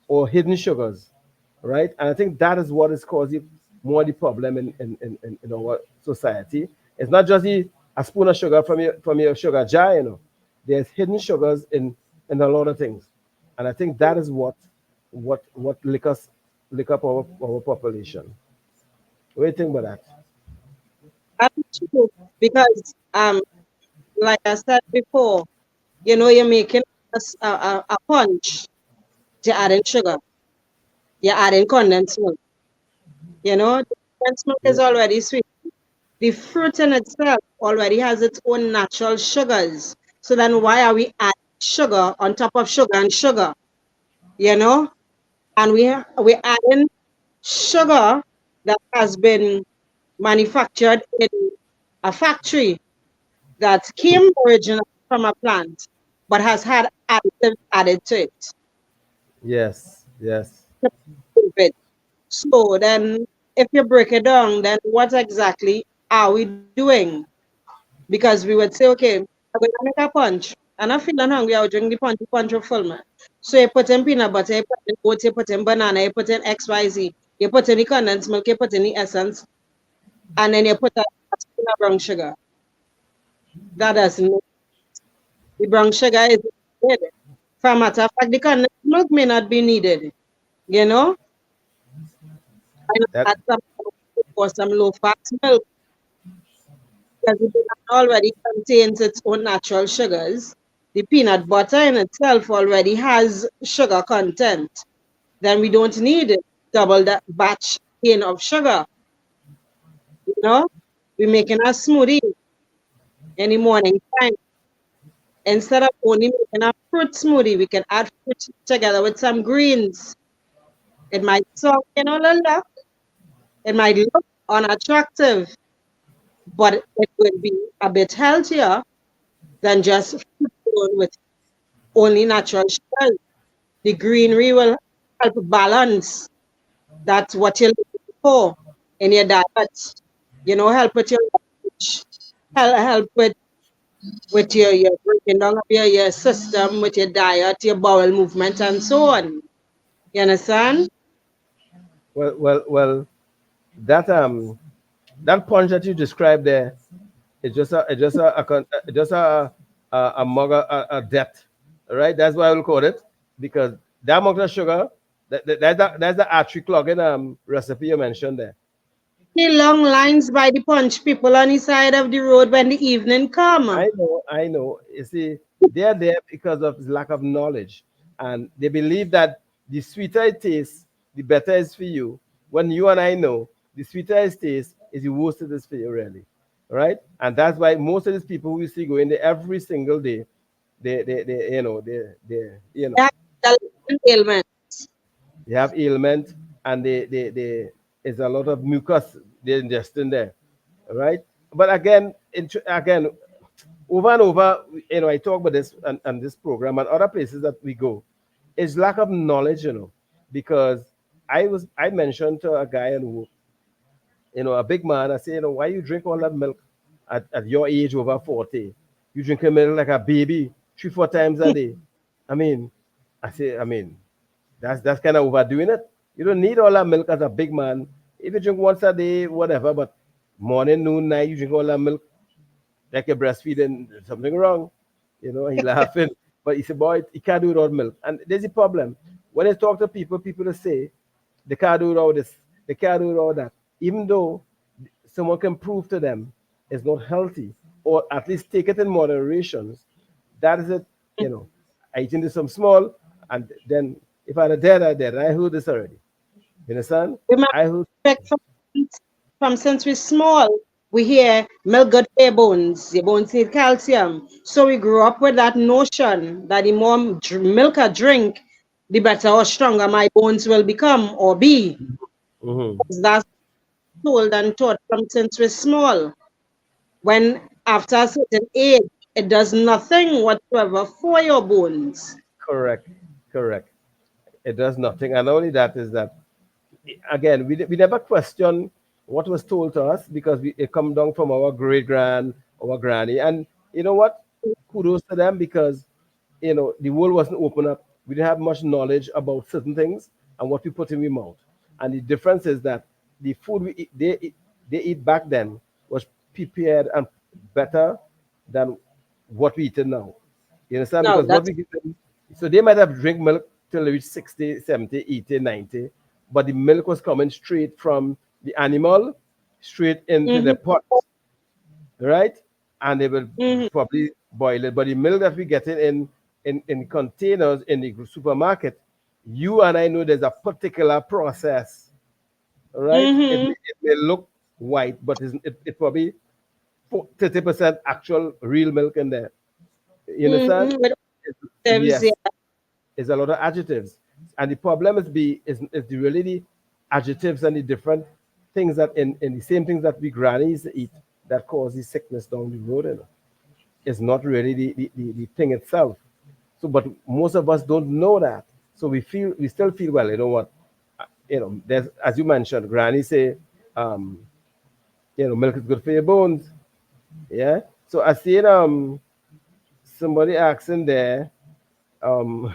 or hidden sugars, right? And I think that is what is causing more the problem in our society. It's not just a spoon of sugar from your sugar jar, There's hidden sugars in a lot of things. And I think that is what lick up our population. What do you think about that? That's true. Because like I said before, you're making a punch, you're adding sugar, you're adding condensed milk. The condensed milk Yeah. is already sweet. The fruit in itself already has its own natural sugars. So then why are we adding sugar on top of sugar and sugar? You know? And we're adding sugar that has been manufactured in a factory that came originally from a plant, but has had additives added to it. Yes, yes. To prove it. So then, if you break it down, then what exactly are we doing? Because we would say, okay, I'm going to make a punch, and I'm feeling hungry, I'll drink the punch will fill me. So you put in peanut butter, you put in oats, you put in banana, you put in XYZ, you put in the condensed milk, you put in the essence, and then you put a spoon of brown sugar. That doesn't, the brown sugar is needed. For a matter of fact, the condensed milk may not be needed, you know? I know That add some or some low fat milk because the banana already contains its own natural sugars. The peanut butter in itself already has sugar content. Then we don't need double that batch again of sugar. You know, we're making a smoothie in the morning time. Instead of only making a fruit smoothie, we can add fruit together with some greens. It might sound, look, it might look unattractive, but it will be a bit healthier than just fruit alone with only natural sugars. The greenery will help balance. That's what you're looking for in your diet. Help with your help with your breaking down of your system, with your diet, your bowel movement, and so on. You understand? well, that that punch that you described there is just a mug a death, right? That's why I will call it, because that mug of sugar, that's the artery clogging recipe you mentioned there. The long lines by the punch people on the side of the road when the evening come. I know. You see, they're there because of lack of knowledge, and they believe that the sweeter it tastes, the better it's for you. When you and I know the sweeter it tastes is the worse it is for you, really, right? And that's why most of these people who you see going there every single day, they That's the ailment. they have ailment, and they there's a lot of mucus they're ingesting there, right? But again, again, over and over, I talk about this and this program and other places that we go, is lack of knowledge, because I mentioned to a guy and a big man. I say, why you drink all that milk at your age over 40? You drink a milk like a baby 3 4 times a day. I mean, I mean, that's kind of overdoing it. You don't need all that milk as a big man. If you drink once a day, whatever, but morning, noon, night, you drink all that milk like you're breastfeeding, there's something wrong. He laughing. But he said, boy, he can't do it without milk. And there's a problem. When I talk to people, people say they can't do it without this, they can't do it without that. Even though someone can prove to them it's not healthy, or at least take it in moderations, that is it. I eat into some small, and then if I dead, I dead. I heard this already. You understand? Remember, I heard. from since we're small, we hear milk good for your bones need calcium. So we grew up with that notion that the more milk I drink, the better or stronger my bones will become or be. Mhm. That's told and taught from since we're small. When after a certain age, it does nothing whatsoever for your bones. Correct, correct. It does nothing, and not only that is that again we never question what was told to us because it come down from our great grand, our granny, and you know what? Kudos to them because the world wasn't open up. We didn't have much knowledge about certain things and what we put in our mouth. And the difference is that the food they eat back then was prepared and better than what we eat now. You understand? No, Because what that's we give them, so they might have drink milk till they reach 60, 70, 80, 90, but the milk was coming straight from the animal, straight into mm-hmm, the pot, right? And they will mm-hmm, probably boil it. But the milk that we get in containers in the supermarket, you and I know there's a particular process, all right? mm-hmm, It may look white, but it probably 30% actual real milk in there. You understand? mm-hmm. With olives, Yes, yeah. it's a lot of adjectives. And the problem is the really the adjectives and the different things that in the same things that we grannies eat that causes sickness down the road. It's not really the thing itself. So, but most of us don't know that. So we still feel, well, you know what, there's, as you mentioned, granny say, um, milk is good for your bones. Yeah. So I seen somebody asking there, um,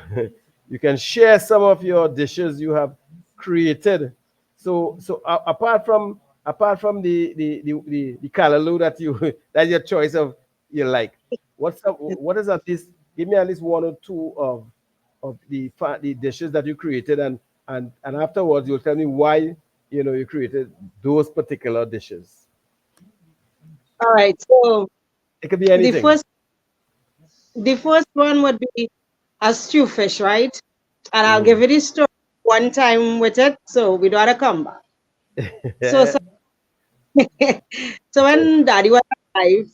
you can share some of your dishes you have created. So apart from the callaloo that you that's your choice of you like, what is at least give me at least one or two of the dishes that you created, and afterwards you'll tell me why you created those particular dishes. All right. So It could be the anything. first the first one would be a stew fish, right? And I'll Hmm. give you this story one time with it, so we don't have to come back. So, so, so when Daddy was alive,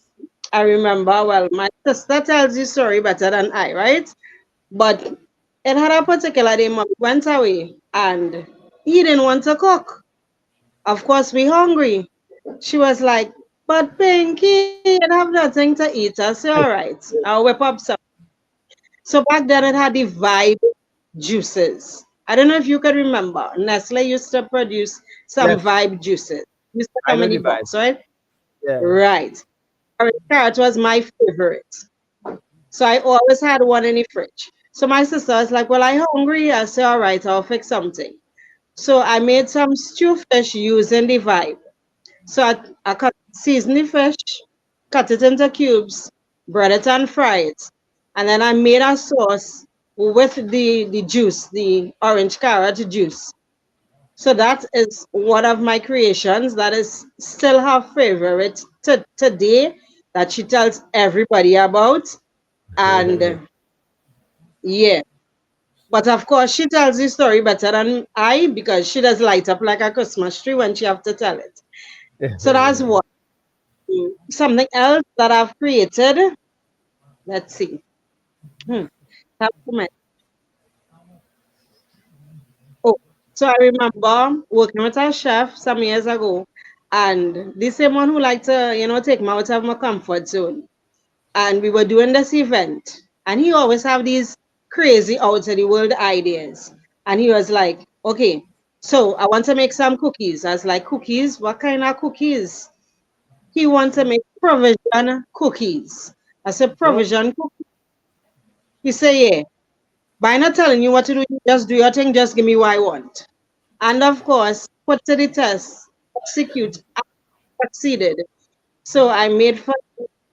I remember, well, my sister tells the story better than I, right? But it had a particular day, Mom went away and he didn't want to cook. Of course, we hungry. She was like, but Pinky, you have nothing to eat. I say, all right, I'll whip up some. So back then it had the Vibe juices. I don't know if you can remember. Nestle used to produce some Yes, Vibe juices. Used to I come know in the the vibe. box, right? Yeah. Right. Orange carrot was my favorite. So I always had one in the fridge. So my sister was like, well, I'm hungry. I said, all right, I'll fix something. So I made some stew fish using the Vibe. So I cut season the fish, cut it into cubes, bread it and fry it. And then I made a sauce with the juice, the orange carrot juice. So that is one of my creations that is still her favorite today that she tells everybody about. And yeah, but of course she tells the story better than I because she does light up like a Christmas tree when she have to tell it. So that's one. Something else that I've created. Let's see. Hmm. Have to men- Oh, so I remember working with a chef some years ago, and the same one who liked to, take me out of my comfort zone. And we were doing this event, and he always have these crazy out of the world ideas. And he was like, "Okay, so I want to make some cookies." I was like, "Cookies? What kind of cookies?" He wants to make provision cookies. I said, Oh, "Provision cookies?" He said, "Yeah. By not telling you what to do, you just do your thing, just give me what I want." And of course, put to the test, execute, I succeeded. So I made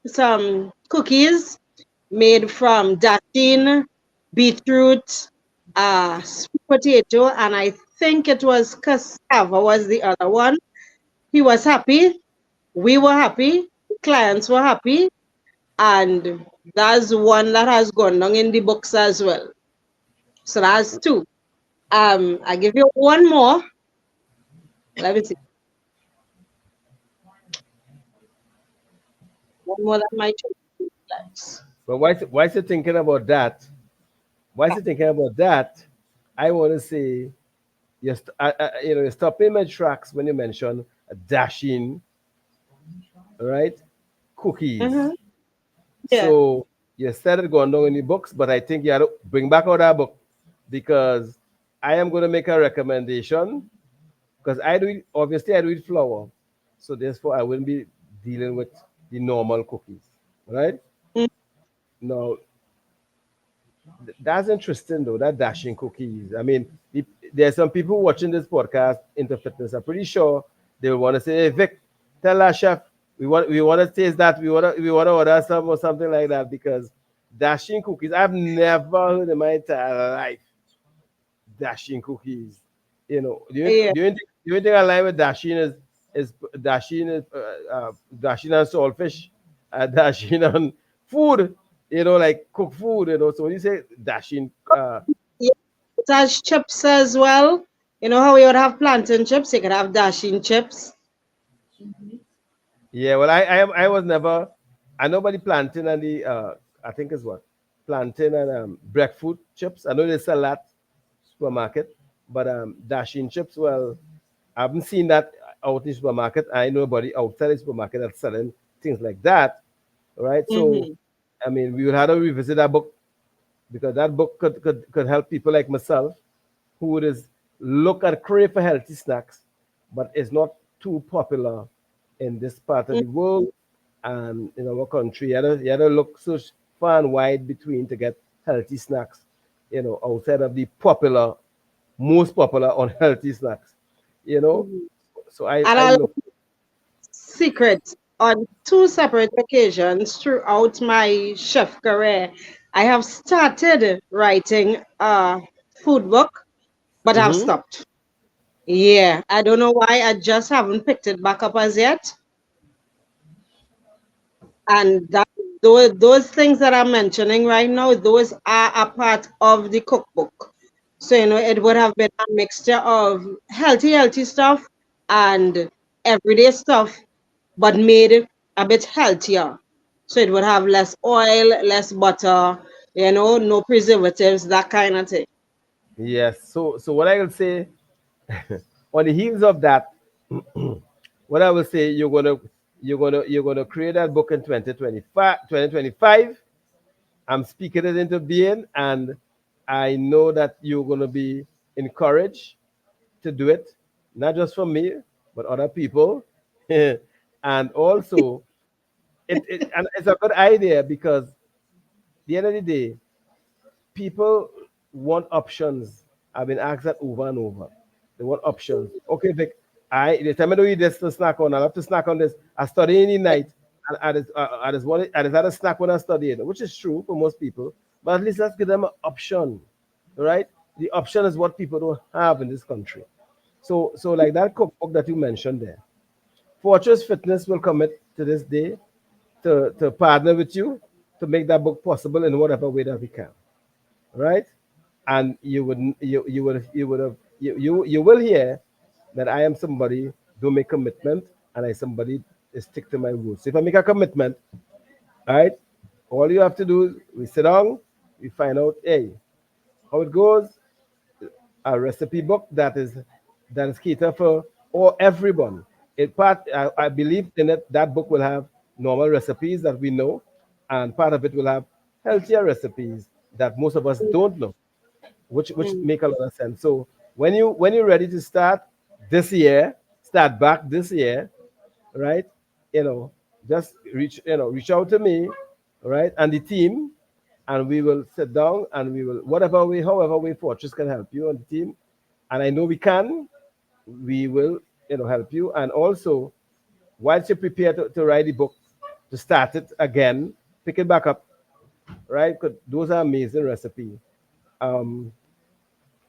some cookies made from dasheen, beetroot, sweet potato, and I think it was cassava was the other one. He was happy. We were happy. clients were happy, and that's one that has gone down in the books as well. So that's two. I give you one more. Let me see. One more that might change lives. But why is he thinking about that? Why is he thinking about that? I want to say, you stop in my tracks when you mention dashing, right? Cookies. Mm-hmm. Yeah. So you started going down in the books, but I think you have to bring back out that book because I am going to make a recommendation because obviously I do eat flour. So therefore I wouldn't be dealing with the normal cookies, right? Mm. Now, that's interesting though, that dashing cookies. I mean, there's some people watching this podcast into fitness. I'm pretty sure they will want to say, hey, Vic, tell our chef we want to taste that. We want to order some or something like that because dashing cookies. I've never heard in my entire life dashing cookies. Yeah. Do you think I line with dashing is dashing is dashing on saltfish, dashing on food. Like cooked food. So when you say dashing, Yeah. It has chips as well. You know how we would have plantain chips, you could have dashing chips. yeah. Well, I was never. I know about the plantain and the I think it's what plantain and breadfruit chips. I know they sell that supermarket, but dashing chips. Well, I haven't seen that out in the supermarket. I know nobody outside the supermarket that's selling things like that, right? So, Mm-hmm. I mean, we will have to revisit that book because that book could help people like myself who would is look and crave for healthy snacks, but it's not too popular in this part of the world and in our country. You had to look so far and wide between to get healthy snacks, outside of the most popular unhealthy snacks, you know. Mm-hmm. So I, And I I'll look, secret on two separate occasions throughout my chef career. I have started writing a food book, but I've hmm stopped. Yeah, I don't know why. I just haven't picked it back up as yet. And those things that I'm mentioning right now, those are a part of the cookbook. So, it would have been a mixture of healthy stuff and everyday stuff, but made it a bit healthier. So it would have less oil, less butter, no preservatives, that kind of thing. yes. So what I will say on the heels of that, what I will say, you're gonna create that book in 2025. I'm speaking it into being, and I know that you're gonna be encouraged to do it, not just from me, but other people. And also, and it's a good idea because at the end of the day, people want options. I've been asked that over and over. They want options. Okay, Vic, the time I do this to snack on, I love to snack on this. I study in the night, and I just had a snack when I study, which is true for most people. But at least let's give them an option, right? The option is what people don't have in this country. So like that cookbook that you mentioned there, Fortress Fitness will commit to this day to partner with you to make that book possible in whatever way that we can, right? And you will hear that I am somebody do make commitment and I somebody stick to my rules. So if I make a commitment, all right, all you have to do is we sit down, we find out, hey, how it goes, a recipe book that is catered for or everyone. I believe in it. That book will have normal recipes that we know, and part of it will have healthier recipes that most of us don't know, which Mm. make a lot of sense. So when you're ready to start back this year, right? Just reach out to me, right, and the team, and we will sit down and we will however way Fortress can help you on the team, and I know we can. We will help you, and also whilst you prepare to write the book, to start it again, pick it back up, right? 'Cause those are amazing recipes. Um,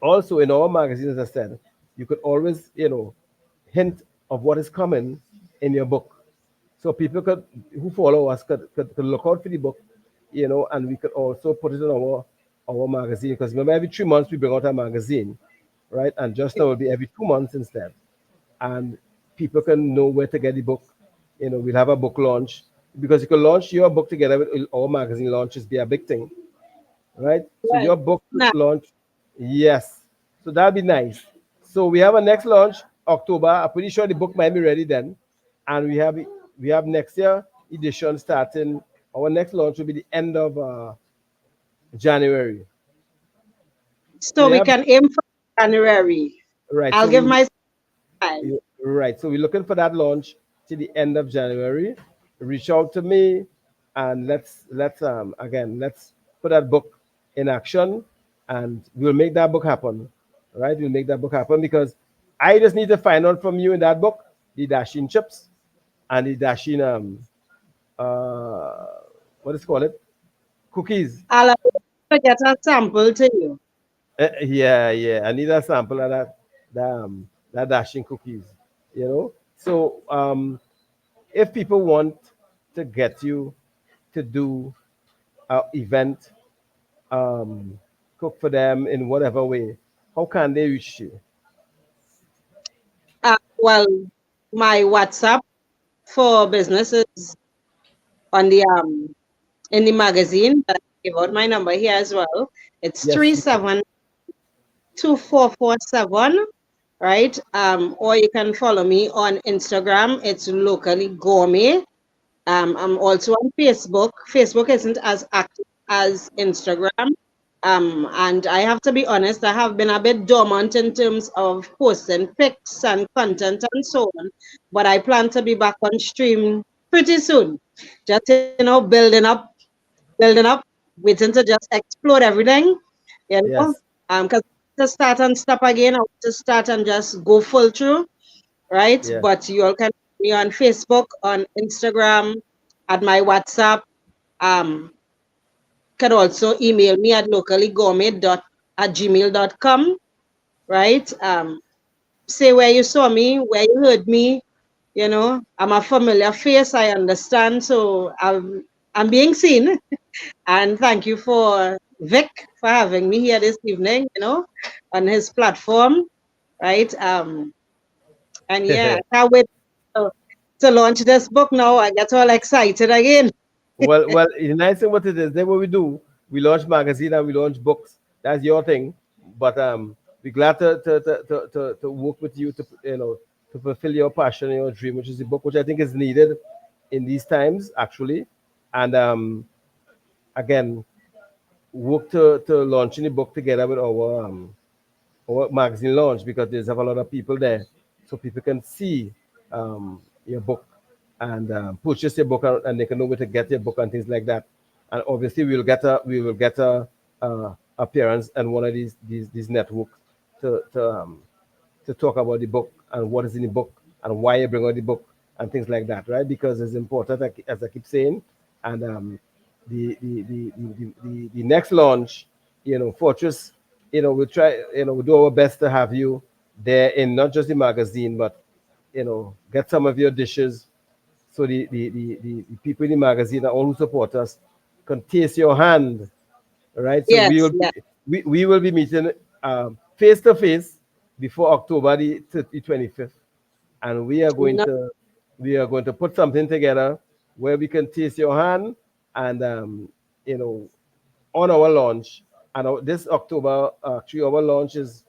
Also in our magazines, as I said, you could always hint of what is coming in your book. So people who follow us could look out for the book, and we could also put it in our magazine, because remember, every 3 months we bring out a magazine, right? And just now will be every 2 months instead. And people can know where to get the book. We'll have a book launch, because you can launch your book together with our magazine launches, be a big thing, right? So Right. your book Now, launch, yes. So that'll be nice. So we have a next launch October. I'm pretty sure the book might be ready then, and we have next year edition starting. Our next launch will be the end of January. So so we we have can aim for January. right. I'll So give myself time. right. So we're looking for that launch to the end of January. Reach out to me, and let's put that book in action, and we'll make that book happen. Right? We'll make that book happen, because I just need to find out from you in that book the dashing chips and the dashing uh what is it called, cookies. I'll get a sample to you. Yeah. I need a sample of that dashing cookies. So if people want to get you to do an event, cook for them in whatever way, how can they reach you? Well, my WhatsApp for businesses on the in the magazine that I give out my number here as well. It's Yes, three please. seven 2447, right? Or you can follow me on Instagram. It's locally gourmet. I'm also on Facebook. Facebook isn't as active as Instagram. And I have to be honest, I have been a bit dormant in terms of posting pics and content and so on. But I plan to be back on stream pretty soon. Just building up, waiting to just explode everything, you know. Yes. Because to start and stop again, I want to start and just go full through, right? Yeah. But you all can find me on Facebook, on Instagram, at my WhatsApp. Um, can also email me at locallygourmet@gmail.com, right? Say where you saw me, where you heard me. I'm a familiar face, I understand. So I'm being seen. And thank you for Vic for having me here this evening, on his platform, right? And yeah, I can't wait to launch this book now. I get all excited again. Well, the nice thing what it is, then what we do, we launch magazine and we launch books. That's your thing. But we're glad to work with you to to fulfill your passion and your dream, which is the book, which I think is needed in these times actually. And again, work to launching the book together with our magazine launch, because there's have a lot of people there, so people can see your book and purchase your book, and they can know where to get your book and things like that. And obviously, we will get a appearance on one of these networks to talk about the book and what is in the book and why you bring out the book and things like that, right? Because it's important, as I keep saying. And the next launch, Fortress, we'll try, we'll do our best to have you there in not just the magazine, but get some of your dishes, so the people in the magazine and all who support us can taste your hand, right? So we Yes, will be, yes. we will be meeting face to face before October the 25th, and No, we are going to put something together where we can taste your hand, and you know on our launch. And this October, actually, our launch is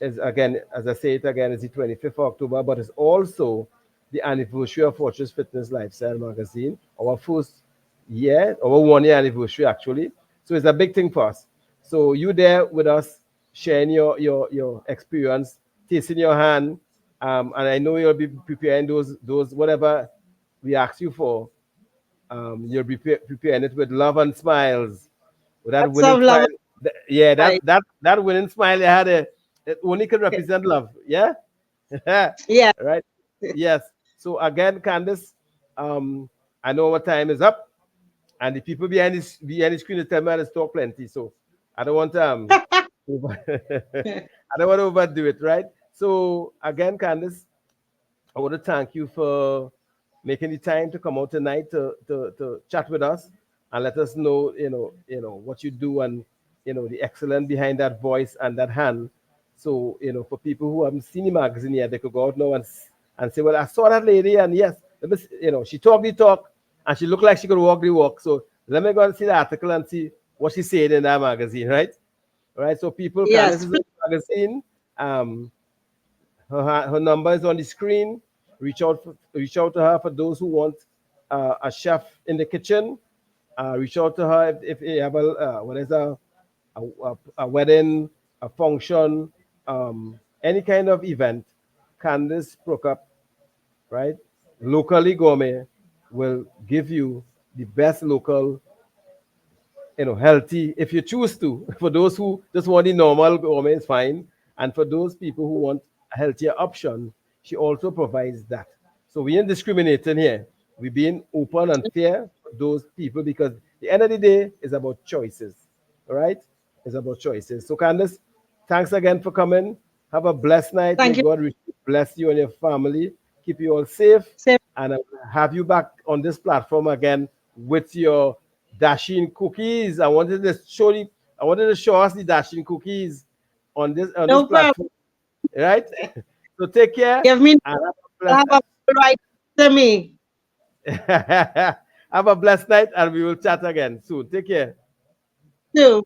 again, as I say it again, is the 25th of October, but it's also the anniversary of Fortress Fitness Lifestyle Magazine, our first year, our 1 year anniversary actually. So it's a big thing for us. So you there with us, sharing your experience, tasting your hand, and I know you'll be preparing those whatever we ask you for. You'll be preparing it with love and smiles, with that lots winning of love. smile. Yeah, Right. that winning smile you had, it only can represent love. Yeah. Yeah. Right. Yes. So again, Candice, um, I know our time is up, and the people behind the screen tell me to talk plenty. So I don't want I don't want to overdo it, right? So again, Candice, I want to thank you making the time to come out tonight to chat with us and let us know, what you do and, the excellence behind that voice and that hand. So, for people who haven't seen the magazine yet, they could go out now and say, well, I saw that lady, and yes, she talked the talk and she looked like she could walk the walk. So let me go and see the article and see what she said in that magazine, right? All right. So people can Yes, listen to the magazine. Her number is on the screen. Reach out to her for those who want a chef in the kitchen. Reach out to her if you have a wedding, a function, any kind of event. Candice Prokop, right? Locally Gourmet will give you the best local, healthy, if you choose to. For those who just want the normal gourmet, is fine. And for those people who want a healthier option, she also provides that. So we ain't discriminating here. We're being open and fair for those people because the end of the day is about choices. All right? It's about choices. So Candice, thanks again for coming. Have a blessed night. May thank you. God bless you and your family. Keep you all safe. Same. And I'll have you back on this platform again with your dashing cookies. I wanted to show us the dashing cookies on this No problem. platform. Right? So take care. Give me And have a right to me. have a blessed night, and we will chat again soon. Take care. Too.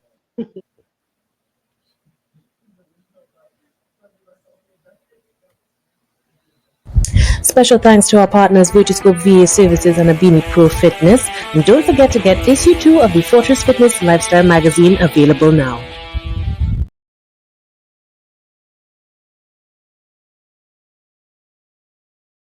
Special thanks to our partners Virtuscope VA Services and Abini Pro Fitness. And don't forget to get issue 2 of the Fortress Fitness Lifestyle magazine available now.